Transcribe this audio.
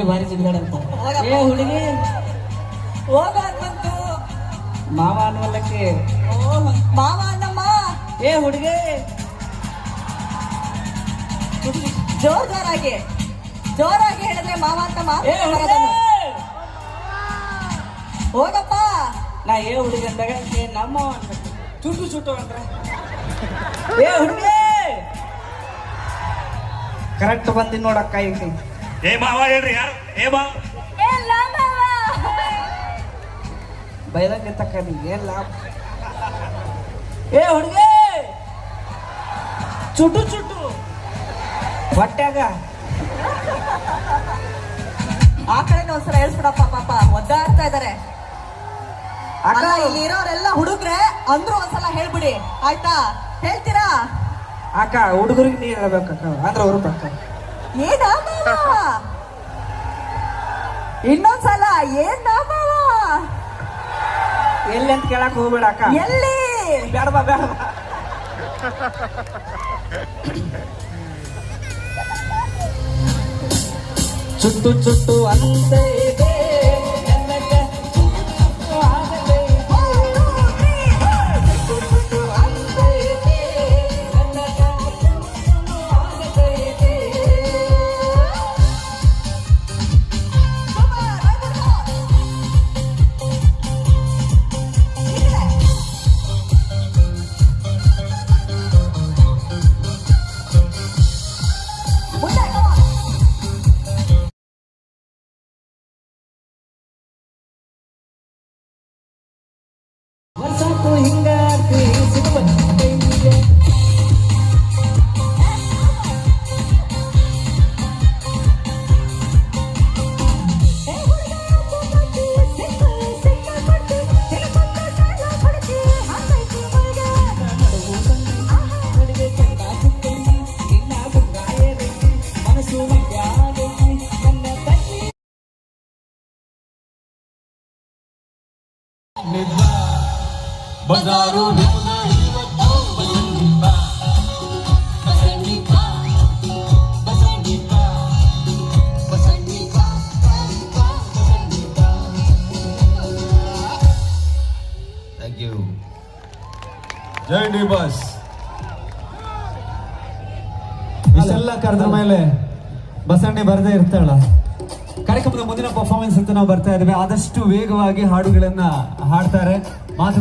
ಭಾರಿ ಜಿಗ್ಗಾಡ ಅಂತ. ಏ ಹುಡುಗಿ ಹೋಗಂತು ಮಾವ ಅನ್ನವಲ್ಲಕ್ಕೆ. ಮಾವ ಅನ್ನಮ್ಮ. ಏ ಹುಡುಗಿ ಜೋರಾಗಿ ಜೋರಾಗಿ ಹೇಳಿದ್ರೆ ಮಾವ ಅಂತ ಮಾತು ಏ ಹುಡುಗಿ ಬರೋದನ್ನು. ಹೋಗಪ್ಪ. ನಾ ಏ ಹುಡುಗಿ ಅಂದಾಗ ಏ ನಮ್ಮ ಚುಟ್ಟು ಚುಟ್ಟು ಅಂದ್ರ ಏ ಹುಡುಗಿ ಕರೆಕ್ಟ್ ಬಂದಿ ನೋಡಕ್ಕ ಈಗ. ಏ ಮಾವ ಹೇಳ್ರಿ ಯಾರು ಏ ಮಾವ ಬೈದಂಗೆ ತಕ್ಕ ಏನ್ ಲಾಭ. ಏ ಹುಡುಗಿ ಚುಟ್ಟು ಚುಟ್ಟು ಹೊಟ್ಯಾಗ ಆ ಕಡೆ ಒಂದ್ಸಲ ಹೇಳ್ಸ್ಬಿಡಪ್ಪ, ಪಾಪ ಒದ್ದಾಡ್ತಾ ಇದಾರೆ. ಅಕ್ಕ ಇಲ್ಲಿ ಇರೋರೆಲ್ಲ ಹುಡುಗ್ರೆ ಅಂದ್ರು ಒಂದ್ಸಲ ಹೇಳ್ಬಿಡಿ ಆಯ್ತಾ? ಹೇಳ್ತೀರಾ? ಅಕ್ಕ ಹುಡುಗರಿಗೆ ನೀರ್ ಹೇಳ್ಬೇಕಕ್ಕ ಅಂದ್ರೆ ಅವ್ರು ಪಕ್ಕ. ಏನ ಇನ್ನೊಂದ್ಸಲ ಏನ್ ಎಲ್ಲಿ ಅಂತ ಕೇಳಕ್ ಹೋಗ್ಬೇಡ ಅಕ್ಕ. ಎಲ್ಲಿ? ಬೇಡವಾ ಬೇಡವಾ. ಚುಟ್ಟು ಚುಟ್ಟು ಅಂತ ಇದೆ ನನಗ ಚುಟ್ಟು ಆಗದೆ ಇದೆ. ಚುಟ್ಟು ಚುಟ್ಟು ಅಂತ ಇದೆ ನನಗ ಚುಟ್ಟು ಆಗದೆ ಇದೆ. ವರ್ಷಕ್ಕೂ ಹಿಂಗಾರ್ತಿ ಸಿಗುವಂತೆ ಬಜಾರು ಥ್ಯಾಂಕ್ ಯು. ಜೈ ಡಿ ಬಸ್. ಇಷ್ಟೆಲ್ಲ ಕರೆದ ಮೇಲೆ ಬಸಣ್ಣಿ ಬರದೇ ಇರ್ತಾಳ. ಕಾರ್ಯಕ್ರಮದ ಮುಂದಿನ ಪರ್ಫಾರ್ಮೆನ್ಸ್ ಅಂತ ನಾವು ಬರ್ತಾ ಇದ್ದೇವೆ. ಆದಷ್ಟು ವೇಗವಾಗಿ ಹಾಡುಗಳನ್ನ ಹಾಡ್ತಾರೆ. ಮಾತು